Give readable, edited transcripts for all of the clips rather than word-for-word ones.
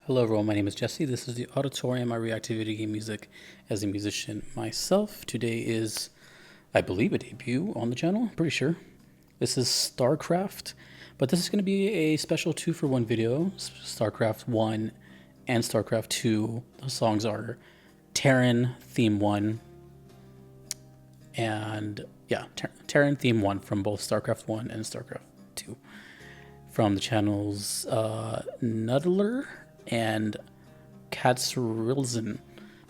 Hello everyone, my name is Jesse. This is the Auditorium. I react to video game music as a musician myself. Today is, I believe, a debut on the channel. I'm pretty sure. This is Starcraft, but this is going to be a special 2-for-1 video. Starcraft 1 and Starcraft 2. Those songs are Terran Theme 1 and, yeah, Terran Theme 1 from both Starcraft 1 and Starcraft 2. From the channels Nuddler and Katzrilzen.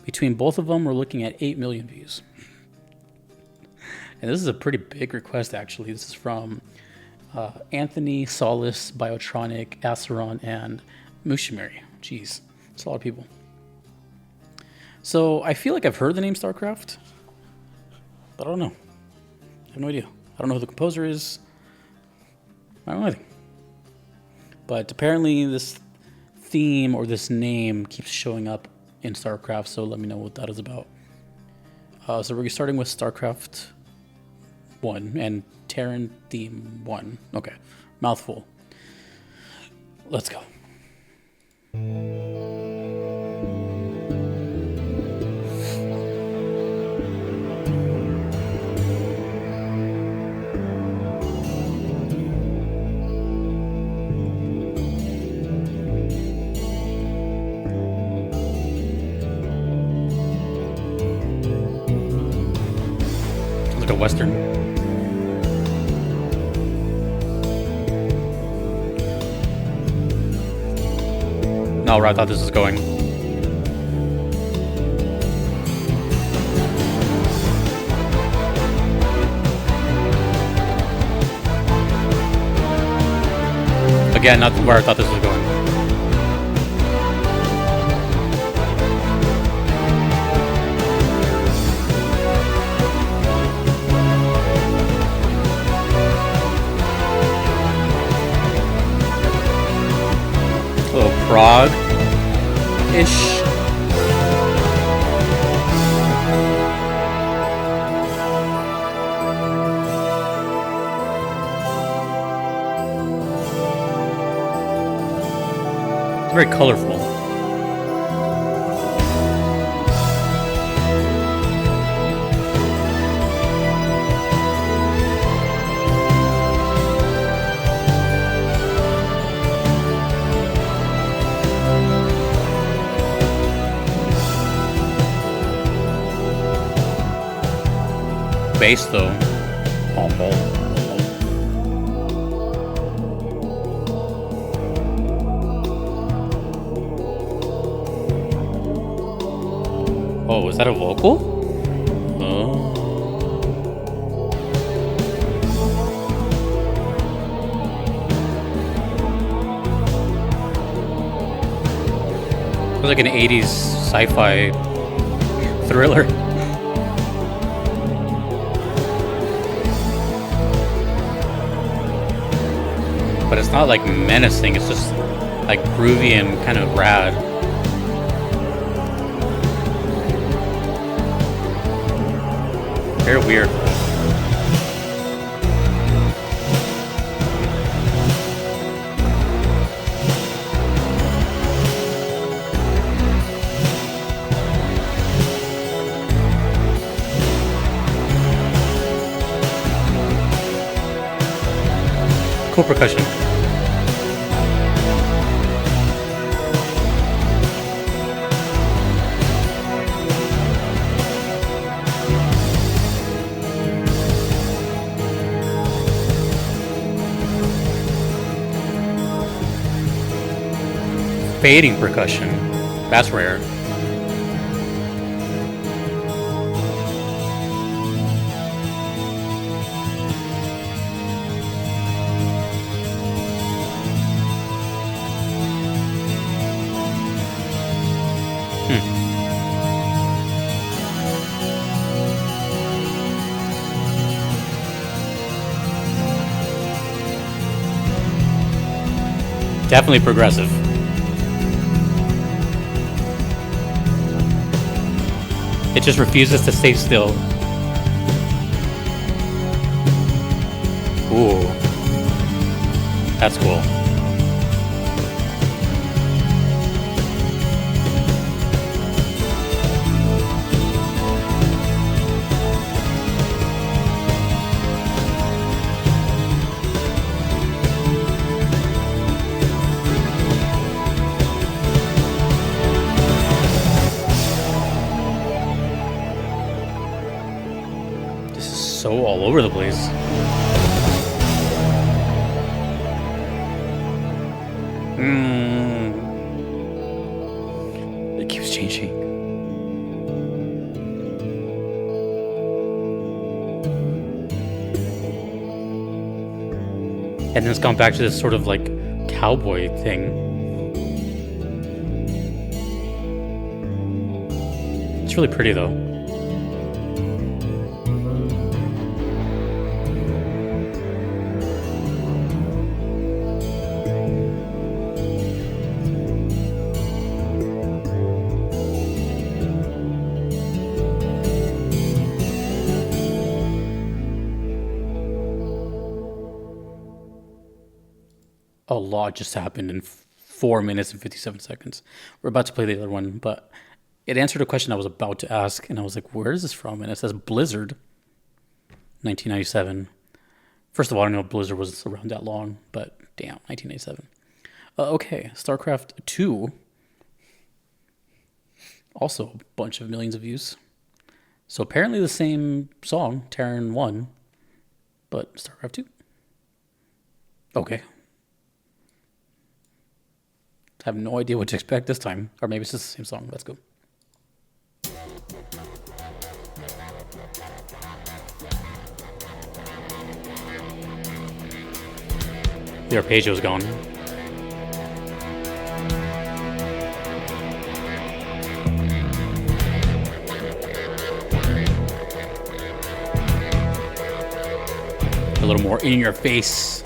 Between both of them, we're looking at 8 million views. And this is a pretty big request, actually. This is from Anthony, Solace, Biotronic, Aceron, and Mushimiri. Jeez, that's a lot of people. So I feel like I've heard the name StarCraft, but I don't know. I have no idea. I don't know who the composer is. I don't know anything. But apparently this theme or this name keeps showing up in StarCraft, so let me know what that is about. So we're starting with StarCraft 1 and Terran Theme 1. Okay, mouthful. Let's go. Like a Western. Not where I thought this was going. Again, not where I thought this was going. A little Prague-ish. It's very colorful. Bass though. Oh, is that a vocal? Oh. It was like an 80s sci-fi thriller. But it's not like menacing, it's just like groovy and kind of rad. Very weird. Cool percussion. Fading percussion. That's rare. Definitely progressive. It just refuses to stay still. Ooh. That's cool. so all over the place. It keeps changing. And then it's gone back to this sort of like cowboy thing. It's really pretty though. A lot just happened in 4 minutes and 57 seconds. We're about to play the other one, but it answered a question I was about to ask, and I was like, where is this from? And it says Blizzard, 1997. First of all, I didn't know Blizzard was around that long, but damn, 1997. Okay, Starcraft 2. Also a bunch of millions of views. So apparently the same song, Terran 1, but Starcraft 2. Okay. I have no idea what to expect this time. Or maybe it's just the same song. Let's go. The arpeggio's gone. A little more in your face.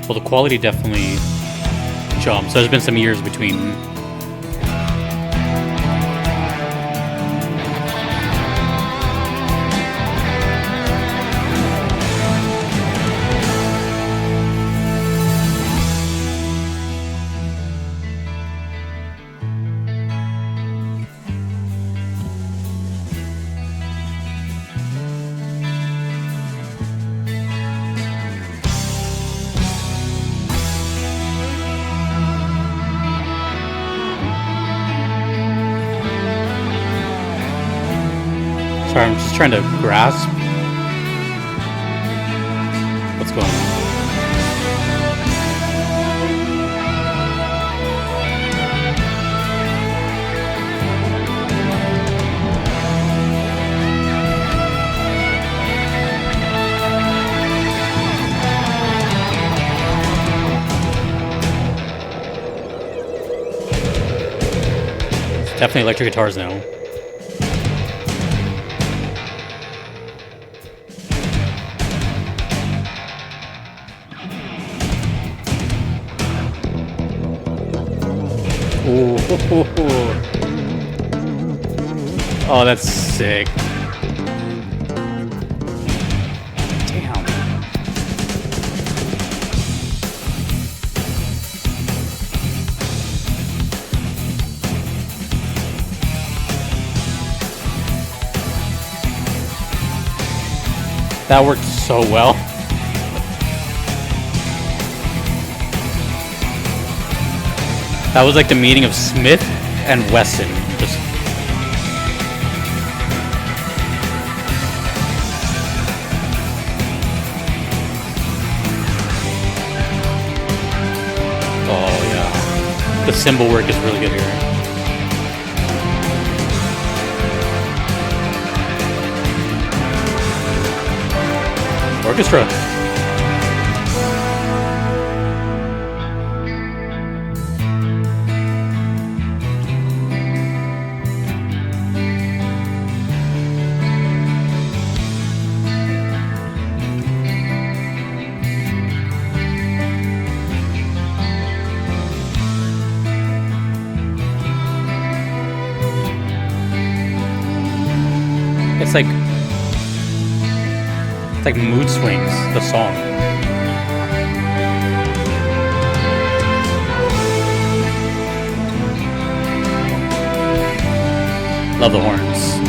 Well, the quality definitely jumped. So there's been some years between. Sorry, I'm just trying to grasp what's going on. It's definitely electric guitars now. Ooh. Oh, that's sick. Damn. That worked so well. That was like the meeting of Smith and Wesson. Just oh yeah, the cymbal work is really good here. Orchestra. It's like mood swings, the song. Love the horns.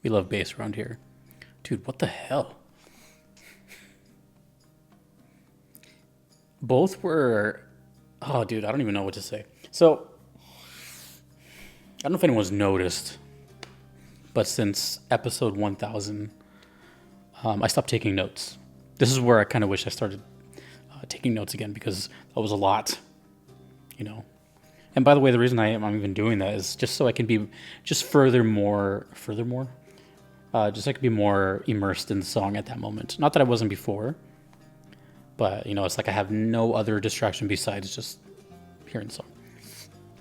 We love bass around here. Dude, what the hell? Both were... Oh, dude, I don't even know what to say. So, I don't know if anyone's noticed, but since episode 1000, I stopped taking notes. This is where I kind of wish I started taking notes again, because that was a lot, you know. And by the way, the reason I'm even doing that is just so I can be just just so I could be more immersed in the song at that moment. Not that I wasn't before, but you know, it's like I have no other distraction besides just hearing the song.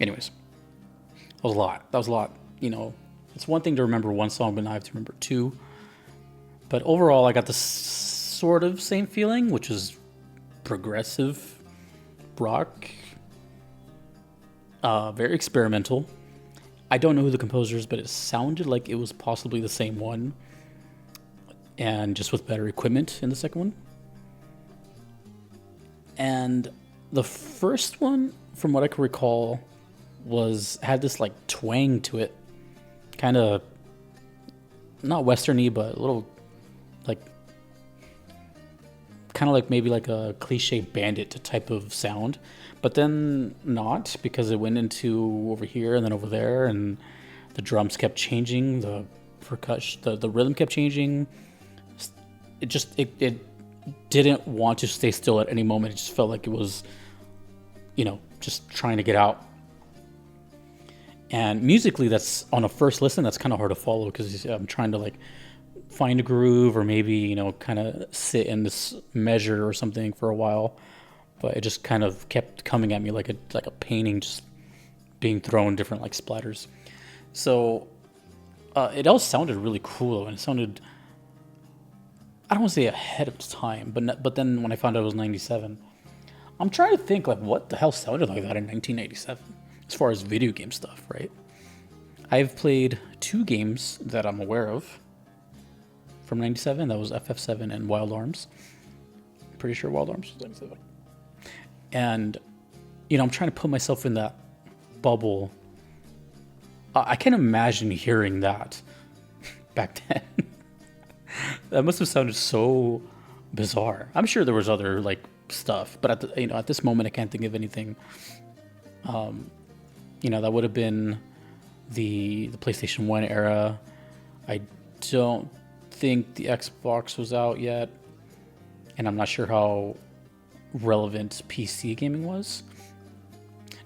Anyways, that was a lot. That was a lot. You know, it's one thing to remember one song, but now I have to remember two. But overall, I got the sort of same feeling, which is progressive rock, very experimental. I don't know who the composer is, but it sounded like it was possibly the same one, and just with better equipment in the second one. And the first one, from what I can recall, had this like twang to it, kind of not westerny, but a little like kind of like maybe like a cliche bandit type of sound, but then not, because it went into over here and then over there, and the drums kept changing, the percussion, the rhythm kept changing. It didn't want to stay still at any moment. It just felt like it was, you know, just trying to get out. And musically, that's on a first listen, that's kind of hard to follow, because I'm trying to like find a groove, or maybe, you know, kind of sit in this measure or something for a while. But it just kind of kept coming at me like a painting, just being thrown different like splatters. So it all sounded really cool, and it sounded, I don't want to say ahead of its time, but then when I found out it was 97, I'm trying to think like what the hell sounded like that in 1987 as far as video game stuff, right? I've played 2 games that I'm aware of from 97. That was FF7 and Wild Arms. I'm pretty sure Wild Arms was 97. And, you know, I'm trying to put myself in that bubble. I can't imagine hearing that back then. That must have sounded so bizarre. I'm sure there was other like stuff, but at this moment, I can't think of anything. You know, that would have been the PlayStation 1 era. I don't think the Xbox was out yet, and I'm not sure how relevant PC gaming was.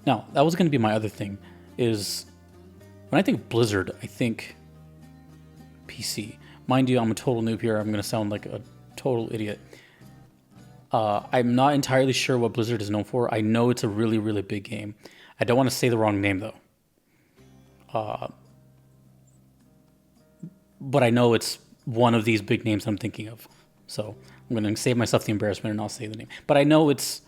Now, that was going to be my other thing, is when I think Blizzard, I think PC. Mind you, I'm a total noob here. I'm going to sound like a total idiot. I'm not entirely sure what Blizzard is known for. I know it's a really, really big game. I don't want to say the wrong name, though. But I know it's one of these big names I'm thinking of. So I'm going to save myself the embarrassment and not say the name. But I know it's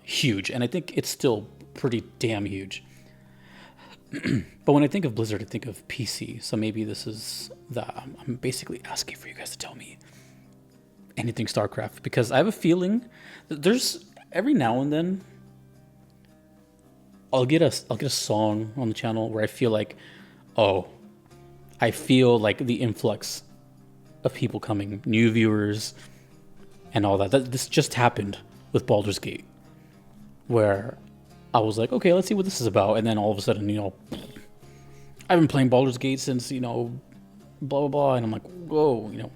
huge, and I think it's still pretty damn huge. But when I think of Blizzard, I think of PC. So maybe this is I'm basically asking for you guys to tell me anything Starcraft, because I have a feeling that there's every now and then I'll get a song on the channel where I feel like, I feel like the influx of people coming, new viewers, and all that. This just happened with Baldur's Gate, where I was like, okay, let's see what this is about, and then all of a sudden, you know, I've been playing Baldur's Gate since, you know, blah blah blah, and I'm like, whoa, you know.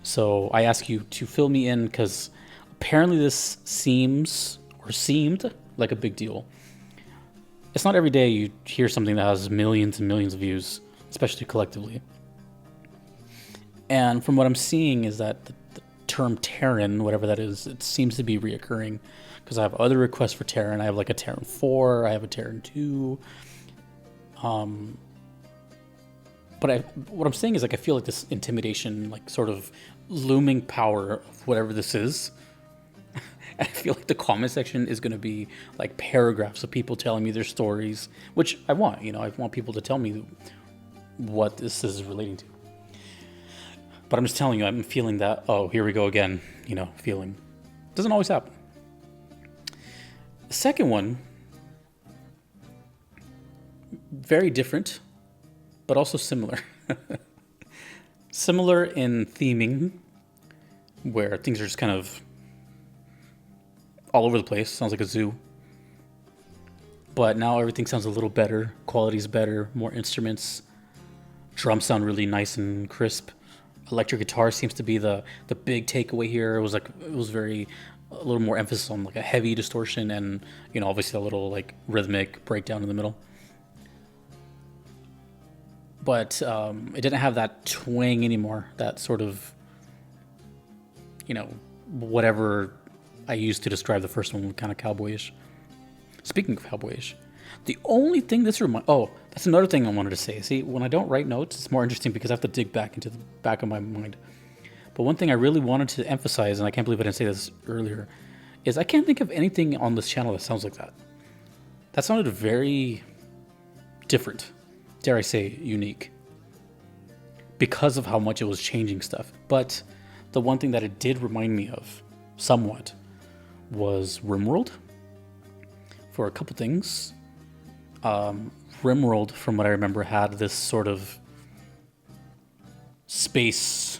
So I ask you to fill me in, because apparently this seemed like a big deal. It's not every day you hear something that has millions and millions of views, especially collectively. And from what I'm seeing is that the term Terran, whatever that is, it seems to be reoccurring, because I have other requests for Terran. I have like a Terran 4, I have a Terran 2. But what I'm saying is, like, I feel like this intimidation, like, sort of looming power of whatever this is. I feel like the comment section is going to be like paragraphs of people telling me their stories, which I want. I want people to tell me what this is relating to. But I'm just telling you, I'm feeling that, oh, here we go again, feeling. Doesn't always happen. The second one, very different, but also similar. Similar in theming, where things are just kind of all over the place. Sounds like a zoo. But now everything sounds a little better. Quality's better, more instruments. Drums sound really nice and crisp. Electric guitar seems to be the big takeaway here. It was a little more emphasis on like a heavy distortion and obviously a little like rhythmic breakdown in the middle. But it didn't have that twang anymore. That sort of whatever I used to describe the first one, kind of cowboyish. Speaking of cowboyish, the only thing that's another thing I wanted to say. See, when I don't write notes, it's more interesting because I have to dig back into the back of my mind. But one thing I really wanted to emphasize, and I can't believe I didn't say this earlier, is I can't think of anything on this channel that sounds like that. That sounded very different, dare I say, unique, because of how much it was changing stuff. But the one thing that it did remind me of, somewhat, was RimWorld for a couple things. RimWorld, from what I remember, had this sort of space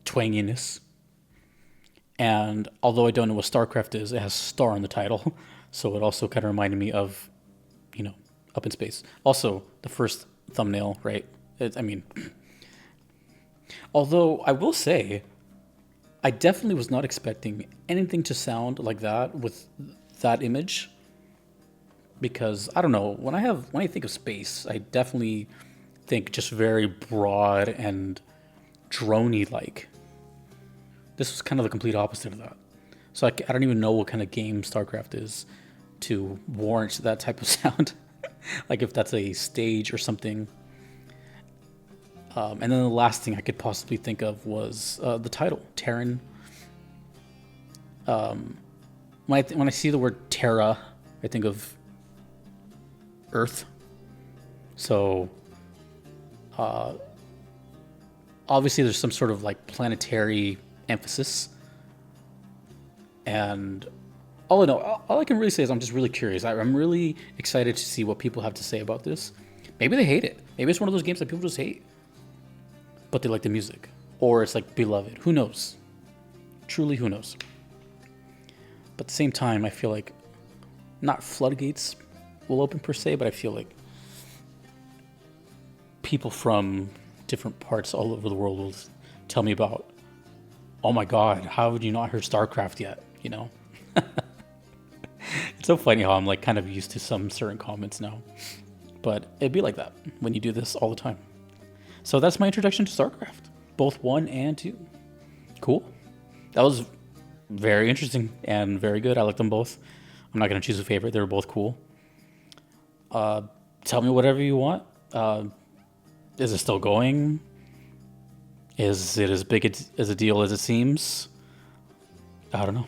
twanginess. And although I don't know what Starcraft is, it has star in the title. So it also kind of reminded me of, Up in Space. Also, the first thumbnail, right? Although I will say, I definitely was not expecting anything to sound like that with that image, because I don't know, when I think of space, I definitely think just very broad and droney like. This was kind of the complete opposite of that. So I don't even know what kind of game StarCraft is to warrant that type of sound. Like if that's a stage or something. And then the last thing I could possibly think of was the title, Terran. When I see the word Terra, I think of Earth. So obviously there's some sort of like planetary emphasis. And all I can really say is I'm just really curious. I'm really excited to see what people have to say about this. Maybe they hate it. Maybe it's one of those games that people just hate, but they like the music, or it's like beloved. Who knows? Truly, who knows? But at the same time, I feel like not floodgates will open per se, but I feel like people from different parts all over the world will tell me about, oh my God, how have you not heard StarCraft yet? It's so funny how I'm like kind of used to some certain comments now, but it'd be like that when you do this all the time. So that's my introduction to StarCraft, both 1 and 2. Cool. That was very interesting and very good. I like them both. I'm not going to choose a favorite. They were both cool. Tell me whatever you want. Is it still going? Is it as big as a deal as it seems? I don't know.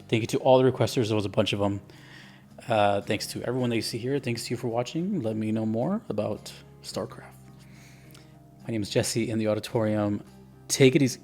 Thank you to all the requesters. There was a bunch of them. Thanks to everyone that you see here. Thanks to you for watching. Let me know more about StarCraft. My name is Jesse in the auditorium. Take it easy.